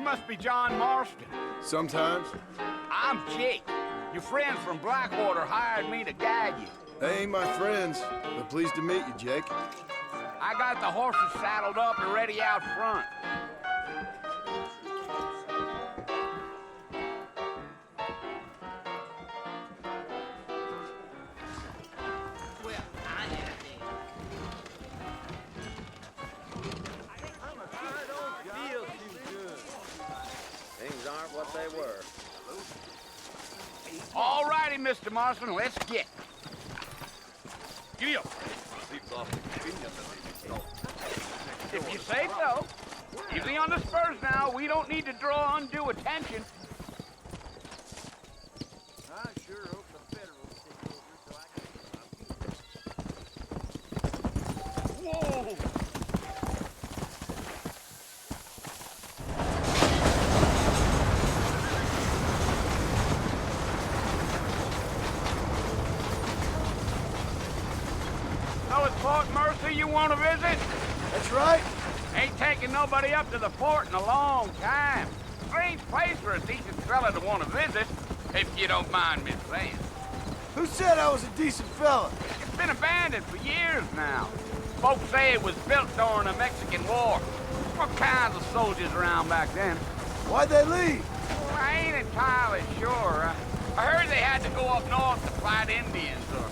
must be John Marston. Sometimes. I'm Jake. Your friends from Blackwater hired me to guide you. They ain't my friends, but pleased to meet you, Jake. I got the horses saddled up and ready out front. Things aren't what they were. All righty, Mr. Marston, let's get. Giddy up. If you say so. Easy on the spurs now. We don't need to draw undue attention. I sure hope the Federals take over so I can... Whoa! So it's Fort Mercy you want to visit? That's right. Ain't taking nobody up to the fort in a long time. Strange place for a decent fella to want to visit, if you don't mind me saying. Who said I was a decent fella? It's been abandoned for years now. Folks say it was built during the Mexican War. All kinds of soldiers around back then. Why'd they leave? Well, I ain't entirely sure. I heard they had to go up north to fight Indians, or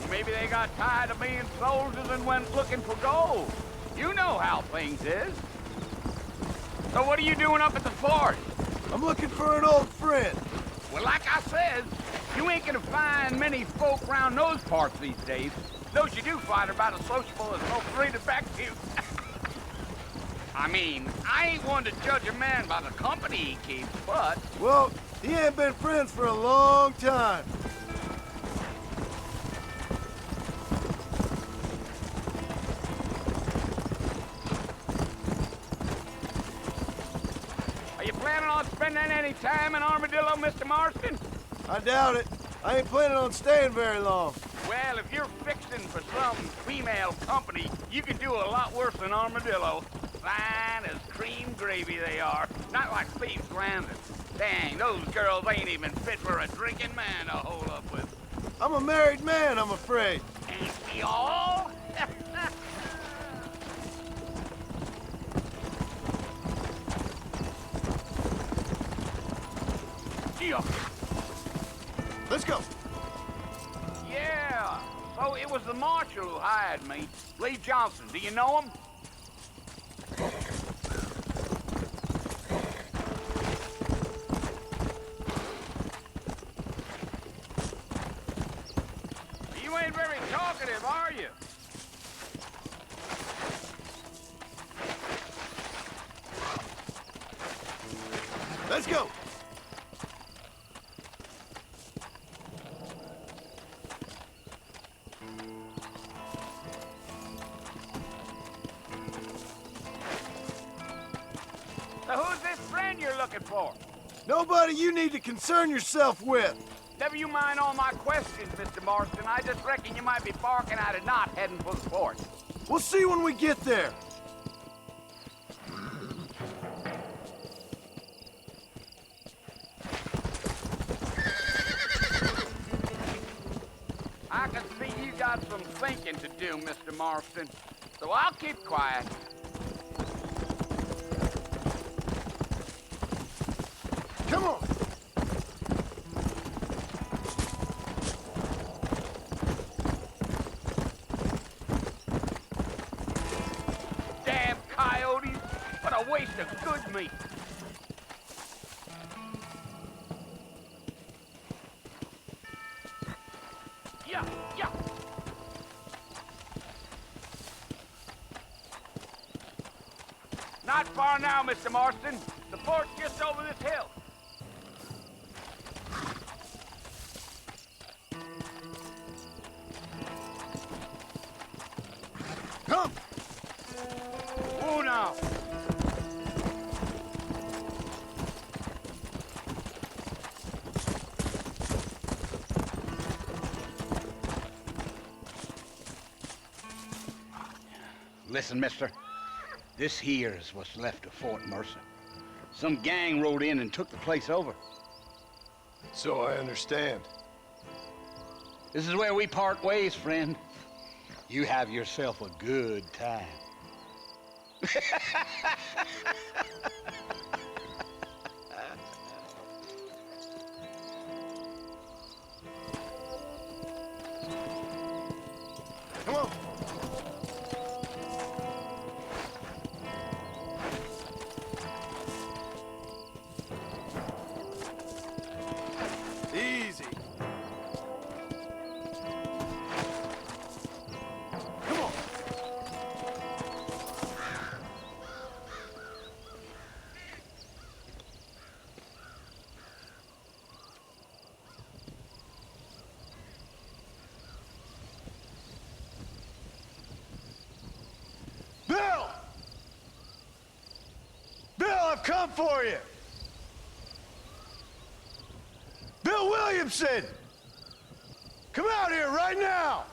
maybe they got tired of being soldiers and went looking for gold. You know how things is. So what are you doing up at the fort? I'm looking for an old friend. Well, like I said, you ain't gonna find many folk around those parts these days. Those you do find are about as sociable as most free to back to. I mean, I ain't one to judge a man by the company he keeps, but... Well, he ain't been friends for a long time. Are you planning on spending any time in Armadillo, Mr. Marston? I doubt it. I ain't planning on staying very long. Well, if you're fixing for some female company, you can do a lot worse than Armadillo. Fine as cream gravy they are. Not like Thieves Landing. Dang, those girls ain't even fit for a drinking man to hold up with. I'm a married man, I'm afraid. Ain't we all? Yeah. Let's go. Yeah. So it was the marshal who hired me. Lee Johnson. Do you know him? You ain't very talkative, are you? Let's go. So who's this friend you're looking for? Nobody you need to concern yourself with. Never you mind all my questions, Mr. Marston. I just reckon you might be barking at a knot heading for the fort. We'll see when we get there. I can see you got some thinking to do, Mr. Marston. So I'll keep quiet. Come on. Damn coyotes! What a waste of good meat! Yeah, yeah! Not far now, Mr. Marston. The fort's just over this hill. Come. Whoa now! Listen, mister. This here is what's left of Fort Mercy. Some gang rode in and took the place over. So I understand. This is where we part ways, friend. You have yourself a good time. Come on. Easy. Come on. Bill! Bill, I've come for you! Bill Williamson! Come out here right now!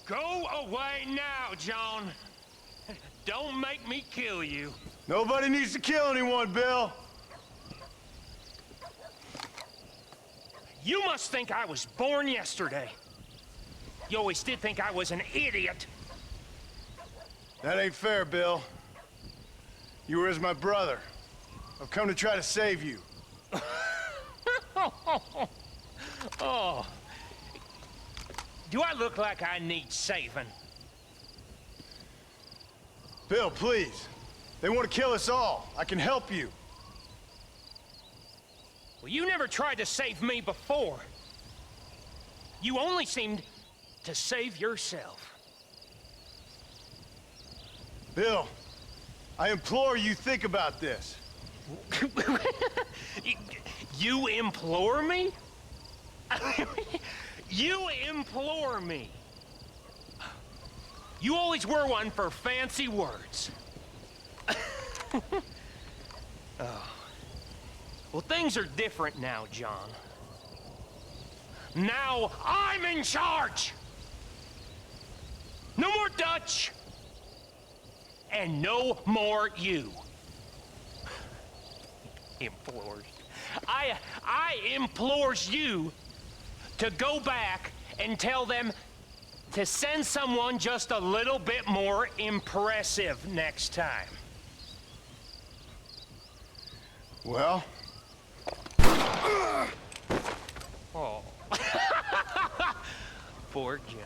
Go away now, John. Don't make me kill you. Nobody needs to kill anyone, Bill. You must think I was born yesterday. You always did think I was an idiot. That ain't fair, Bill. You were as my brother. I've come to try to save you. Oh. Do I look like I need saving? Bill, please. They want to kill us all. I can help you. Well, you never tried to save me before. You only seemed to save yourself. Bill, I implore you think about this. You implore me? You implore me. You always were one for fancy words. Oh. Well, things are different now, John. Now I'm in charge. No more Dutch. And no more you. Implores. I implores you to go back and tell them to send someone just a little bit more impressive next time. Well? Oh. Poor John.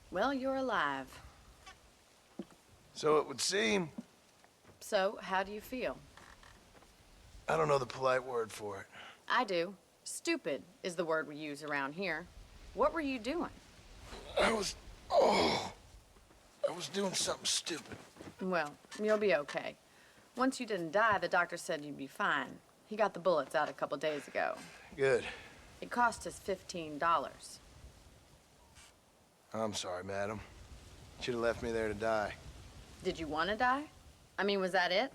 Well, you're alive. So it would seem. So, how do you feel? I don't know the polite word for it. I do. Stupid is the word we use around here. What were you doing? I was doing something stupid. Well, you'll be okay. Once you didn't die, the doctor said you'd be fine. He got the bullets out a couple days ago. Good. It cost us $15. I'm sorry, madam. Should have left me there to die. Did you want to die? I mean, was that it?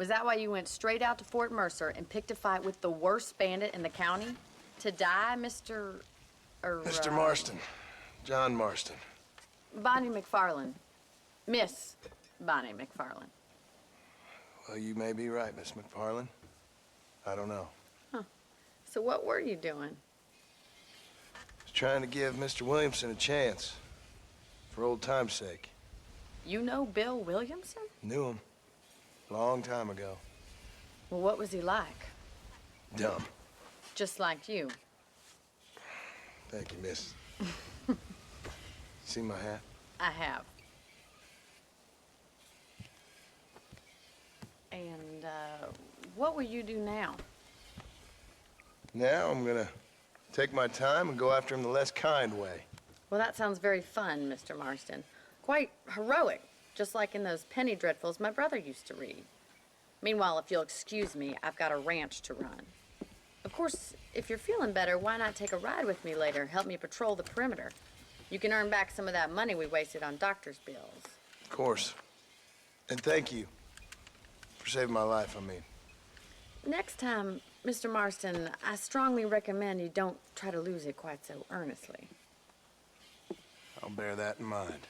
Was that why you went straight out to Fort Mercer and picked a fight with the worst bandit in the county? To die, Mr. Mr. Marston. John Marston. Bonnie McFarland. Miss Bonnie McFarland. Well, you may be right, Miss McFarland. I don't know. So what were you doing? Was trying to give Mr. Williamson a chance. For old time's sake. You know Bill Williamson? Knew him. Long time ago. Well, what was he like? Dumb. Just like you. Thank you, miss. See my hat? I have. And, what will you do now? Now I'm gonna take my time and go after him the less kind way. Well, that sounds very fun, Mr. Marston. Quite heroic, just like in those penny dreadfuls my brother used to read. Meanwhile, if you'll excuse me, I've got a ranch to run. Of course, if you're feeling better, why not take a ride with me later? Help me patrol the perimeter. You can earn back some of that money we wasted on doctor's bills. Of course. And thank you for saving my life, I mean. Next time, Mr. Marston, I strongly recommend you don't try to lose it quite so earnestly. I'll bear that in mind.